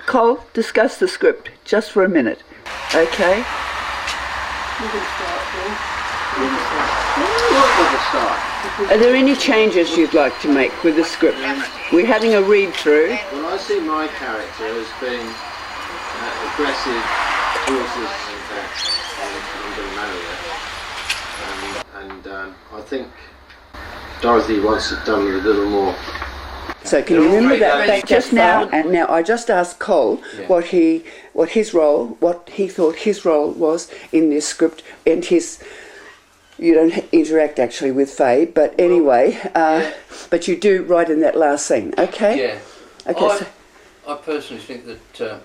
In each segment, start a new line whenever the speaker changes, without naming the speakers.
Cole, discuss the script just for a minute. Okay?
You can start, Paul. What was the start?
Are there any changes you'd like to make with the script? We're having a read through.
Well, I see my character as being aggressive towards this I'm going to marry her. And I think Dorothy wants it done with a little more.
So can you remember that back just now? And now I just asked Cole what he thought his role was in this script, and you don't interact actually with Faye, but anyway, but you do right in that last scene, okay?
Yeah.
Okay.
I personally think that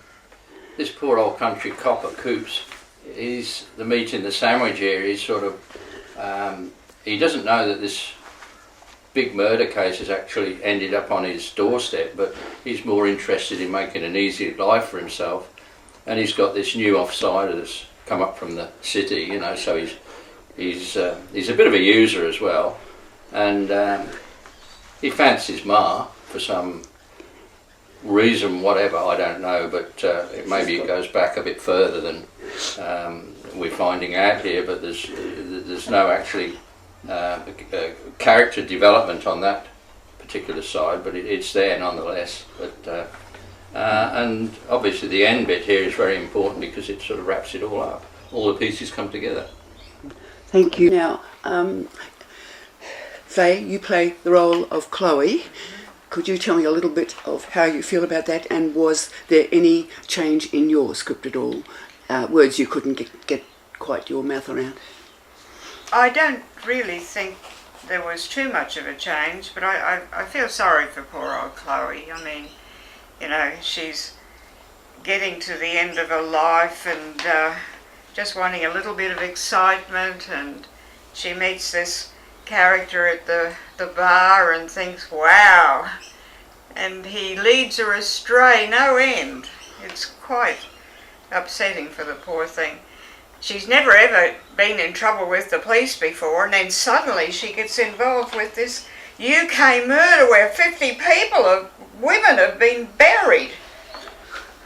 this poor old country copper Coops, the meat in the sandwich here is sort of, he doesn't know that this big murder case has actually ended up on his doorstep, but he's more interested in making an easy life for himself, and he's got this new offsider that's come up from the city, you know, so he's a bit of a user as well, and he fancies Ma for some reason, whatever, I don't know, but maybe it goes back a bit further than we're finding out here, but there's no actually character development on that particular side, but it's there nonetheless. But and obviously the end bit here is very important because it sort of wraps it all up. All the pieces come together.
Thank you. Now, Faye, you play the role of Chloe. Could you tell me a little bit of how you feel about that, and was there any change in your script at all? Words you couldn't get quite your mouth around?
I don't really think there was too much of a change, but I feel sorry for poor old Chloe. I mean, you know, she's getting to the end of her life and just wanting a little bit of excitement, and she meets this character at the bar and thinks, wow, and he leads her astray no end. It's quite upsetting for the poor thing. She's never ever been in trouble with the police before, and then suddenly she gets involved with this UK murder where 50 women have been buried.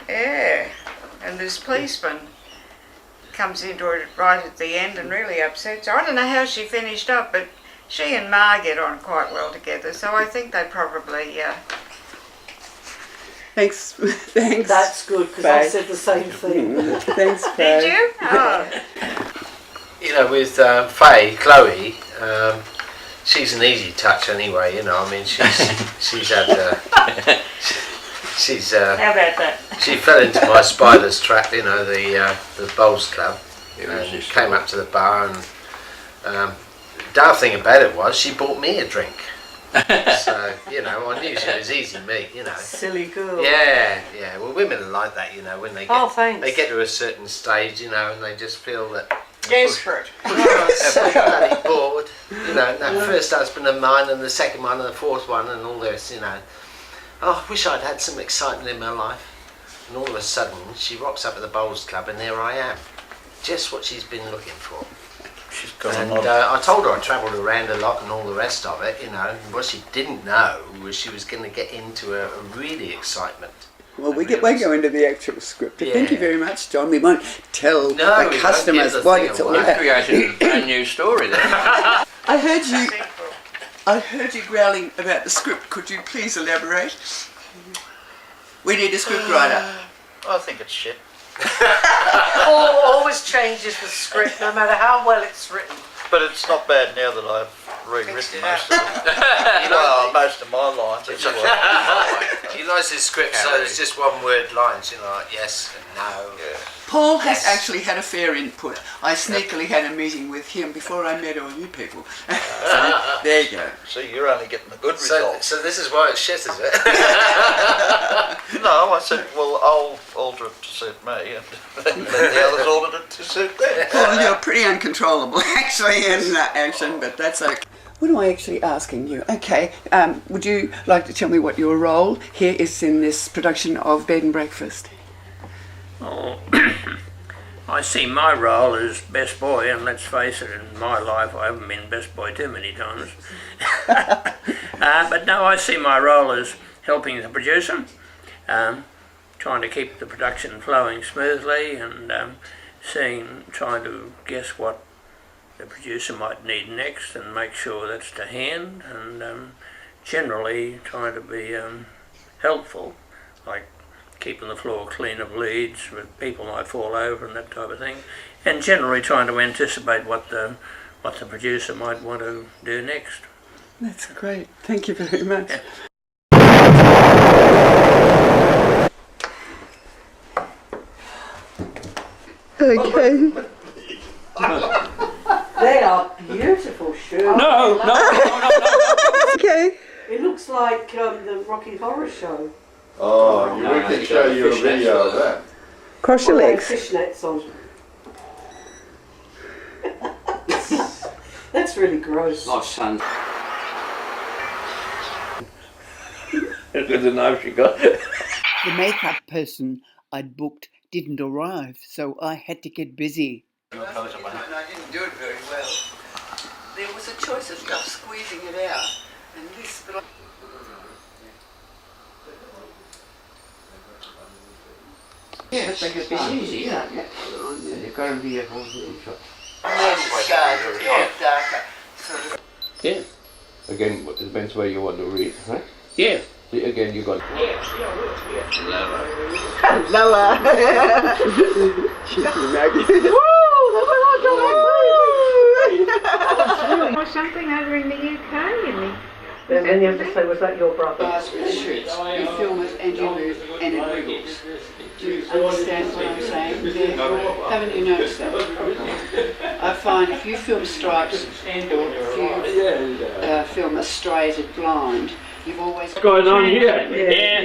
Yeah, and this policeman comes into it right at the end and really upsets her. I don't know how she finished up, but she and Ma get on quite well together, so I think they probably...
Thanks.
That's good, because I said the same thing.
Thanks, Faye.
Did you? Oh.
You know, with Faye, Chloe, she's an easy touch anyway. You know, I mean, she's had
How about that?
She fell into my spider's trap. You know, the bowls club, and came up to the bar, and daft thing about it was she bought me a drink. So, you know, I knew she was easy meat, you know.
Silly girl.
Yeah. Well, women are like that, you know, when they get to a certain stage, you know, and they just feel that...
Desperate.
So bloody bored. You know, that first husband of mine and the second one and the fourth one and all this, you know. Oh, I wish I'd had some excitement in my life. And all of a sudden, she rocks up at the bowls club and there I am. Just what she's been looking for.
She's got
and I told her I travelled around a lot and all the rest of it, you know. And what she didn't know was she was going to get into a really excitement.
Well, we go into the actual script. But thank you very much, John. We won't tell the customers what it's all about.
You've created a new story there.
I heard you growling about the script. Could you please elaborate? We need a script writer.
I think it's shit.
Always changes the script, no matter how well it's written.
But it's not bad now that I've rewritten most of it. Well, most of my lines.
He likes his script, so it's just one word lines, you know, like yes and no.
Yeah.
Paul has actually had a fair input. I sneakily had a meeting with him before I met all you people. So, there you go.
See, you're only getting the good results.
So this is why it's shit, is it?
No, I said, well, I'll alter it to suit me, and let the others alter it to suit them.
Well, you're pretty uncontrollable, actually, in action, but that's okay. What am I actually asking you? Okay, would you like to tell me what your role here is in this production of Bed and Breakfast?
Oh, I see my role as best boy, and let's face it, in my life I haven't been best boy too many times. But no, I see my role as helping the producer, trying to keep the production flowing smoothly and trying to guess what the producer might need next and make sure that's to hand, and generally trying to be helpful, like keeping the floor clean of leads, where people might fall over and that type of thing, and generally trying to anticipate what the producer might want to do next.
That's great. Thank you very much.
Yeah.
Okay.
They are beautiful shoes.
No.
Okay.
It looks like the Rocky Horror Show.
Oh, we can show you a video of that.
Cross your legs.
Fishnets on. That's really gross.
Nice sun.
That's the knife she got.
The makeup person I'd booked didn't arrive, so I had to get busy.
I didn't do it very well. There was a choice of stuff squeezing it out, and this, but
Yeah, it's like a bit easy, yeah. You've got to be a whole shot.
darker.
Yeah. Again, it depends where you want to read, right?
Yeah.
See, again, you got.
Lower. Maggie.
Or something over in the UK,
And then you have to say, was that your brother?
With shoots. You film it and you move and it wriggles. Do you understand what I'm saying? Haven't you noticed that? I find if you film stripes or if you film a straighted blind, you've always...
What's going on here?
Yeah.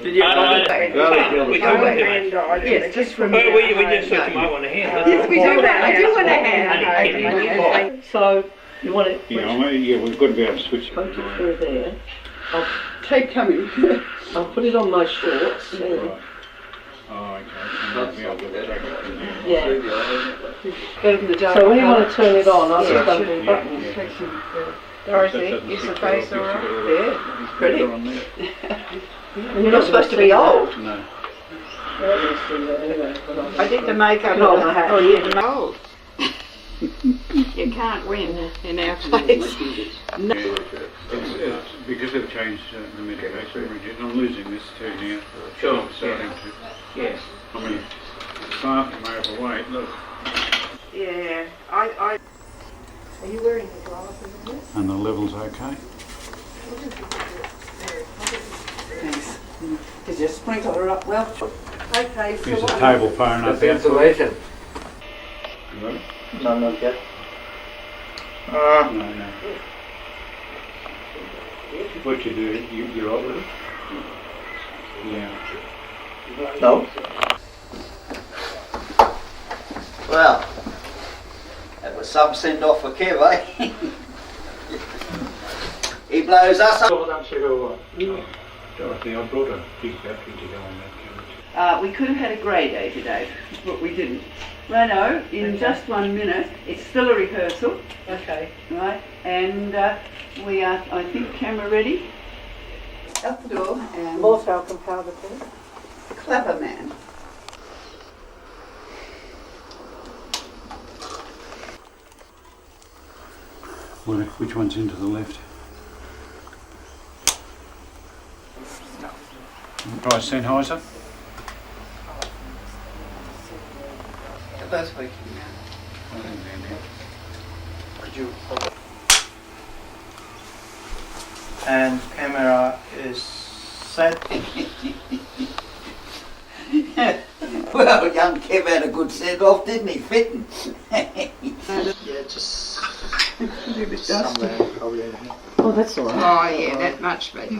Did you
Yes, just remember.
we just said you might want a hand.
Yes, we do that. I do want a hand. So, you want it?
Yeah, we've got to be able to switch.
Poke it through there.
Tape coming.
I'll put it on my shorts.
Oh, okay.
Yeah.
Better than the dark.
So when you want to turn it on, I'll just
Yeah.
undo the button.
Dorothy, is the face alright?
Yeah, pretty.
And you're not supposed to be old.
No.
I did the makeup
No,
on
I have.
Oh, yeah, old. You can't win in our place.
It's because they've changed the medication regime. I'm losing this too now.
Sure,
I'm starting to.
Yes.
I mean, far from overweight. Look.
Yeah, I
Are you wearing the glasses?
And the level's okay.
Thanks. Did you sprinkle her up well? Okay, so
Is the
what?
table far enough out?
Ventilation.
No, not yet.
No. What you do, you're up with it? Yeah.
No? Well, that was some send off for Kev, eh? He blows us up.
Dorothy, I brought a big battery to go on that camera.
We could have had a grey day today, but we didn't. Righto, in just 1 minute, it's still a rehearsal,
Okay.
right? And we are, I think, camera ready. Out the door and
More talcum powder, please.
clever man.
Which one's into the left? Try Sennheiser.
They're both working now.
Could you
And camera is set.
Well, young Kev had a good send off, didn't he? Fitting.
Yeah, just somewhere probably in here.
Oh, that's all right.
Oh, yeah, that much better.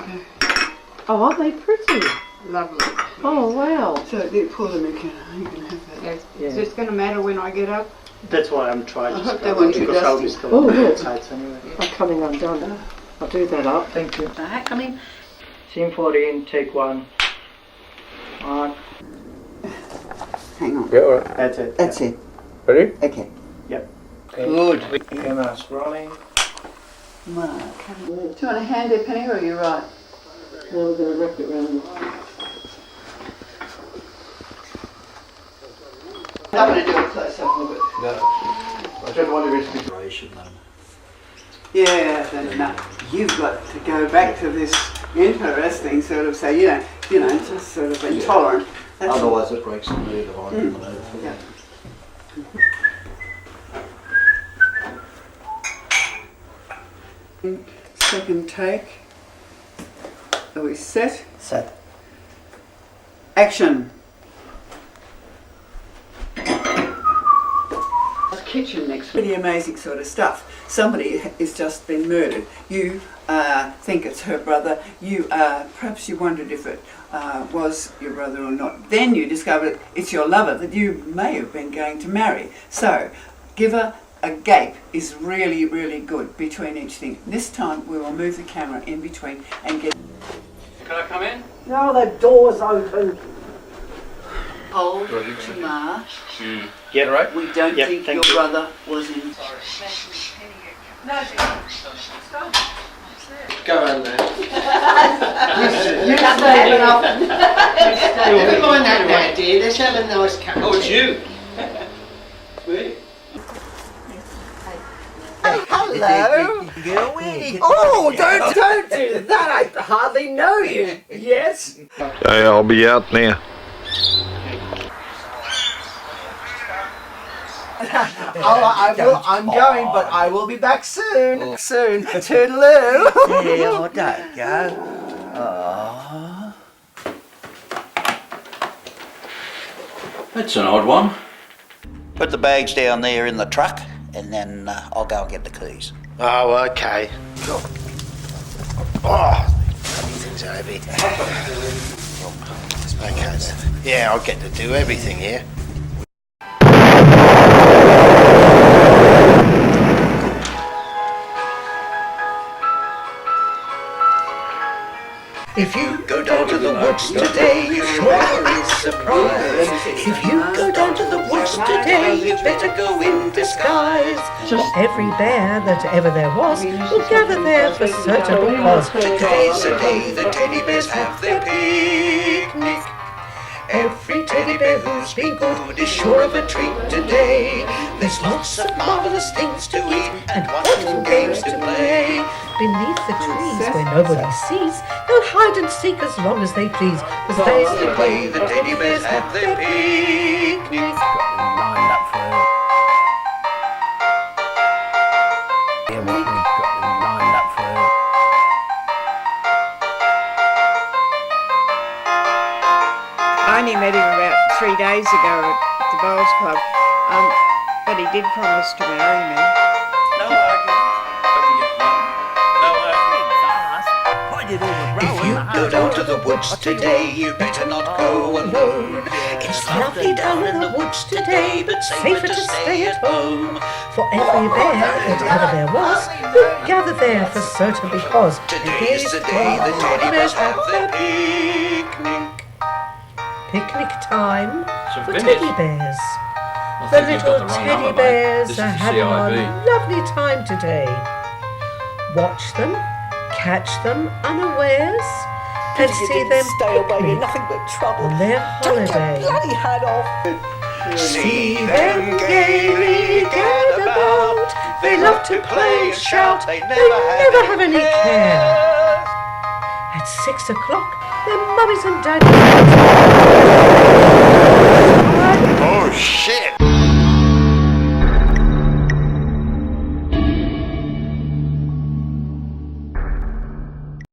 Oh, are they pretty?
Lovely.
Oh, wow.
So they pour them in, you can have that.
Is this going to matter when I get up?
That's why I'm trying
I
to
hope they
scrub
won't
it,
too
because I'll be
dusty.
still
Oh,
on
look.
the sides anyway.
I'm coming undone. I'll do that up.
Thank you.
Come in.
Scene 14, take 1. On.
Hang on.
Yeah, all right.
That's it.
That's it.
Ready?
Okay.
Good.
Camera's rolling.
Mark. Do you want a hand there, Penny, or are you right?
Now we're going to wrap it around.
I'm going to do it close up a little bit.
No. I don't want to risk situation then.
Yeah, then you've got to go back to this interesting sort of say, you know, just sort of intolerant. That's
Otherwise it breaks the mood of argument.
Yeah. Second take. Are we set?
Set.
Action. Kitchen next. Pretty amazing sort of stuff. Somebody has just been murdered. You think it's her brother. You perhaps you wondered if it was your brother or not. Then you discover it's your lover that you may have been going to marry. So, give her a gape is really, really good between each thing. This time we will move the camera in between and get.
Can I come in?
No, the door's open.
Hold Tamar.
Yeah, right.
We don't think your brother was in.
Go on there.
You stay up.
Never mind that now, dear. Let's have a nice cup.
Oh, it's you.
Hello. Oh, don't do that. I hardly know you. Yes.
Hey, I'll be out now.
I'm going, but I will be back soon. Soon. Toodaloo. Yeah, don't go. Oh.
That's an odd one.
Put the bags down there in the truck, and then I'll go and get the keys.
Oh, okay. Oh, everything's heavy. Okay. Yeah, I'll get to do everything here.
If you go down to the woods today, you sure be surprised. If you go down to the woods today, you better go in disguise.
For every bear that ever there was will gather there for certain because
today's the day the teddy bears have their picnic. Every teddy bear who's been good is sure of a treat today. There's lots of marvelous things to eat and wonderful games to play.
beneath the trees where nobody sees, they'll hide and seek as long as they please. Cause they
the way the teddy bears have their picnic.
I only met him about 3 days ago at the Bowls Club, but he did promise to marry me.
No argument. If you go down to the woods today, you better not go alone. It's lovely down in the woods today, but safer to stay at home.
For every bear that ever there was will gather there for certain because
Today's the day the teddy bears have their picnic.
Picnic time
Some
for
finish.
teddy bears.
I
The
think you've got
little
the wrong
teddy
number, mate.
bears
This
are
is
having a
CIB.
lovely time today. Watch them, catch them unawares, and see them
stay away,
picnic
you're nothing but trouble.
on their
Take your
holiday.
bloody hat off.
See them gaily gather about. They love to play and shout. They
never have any care. At 6 o'clock, their mummies and daddies.
Oh shit!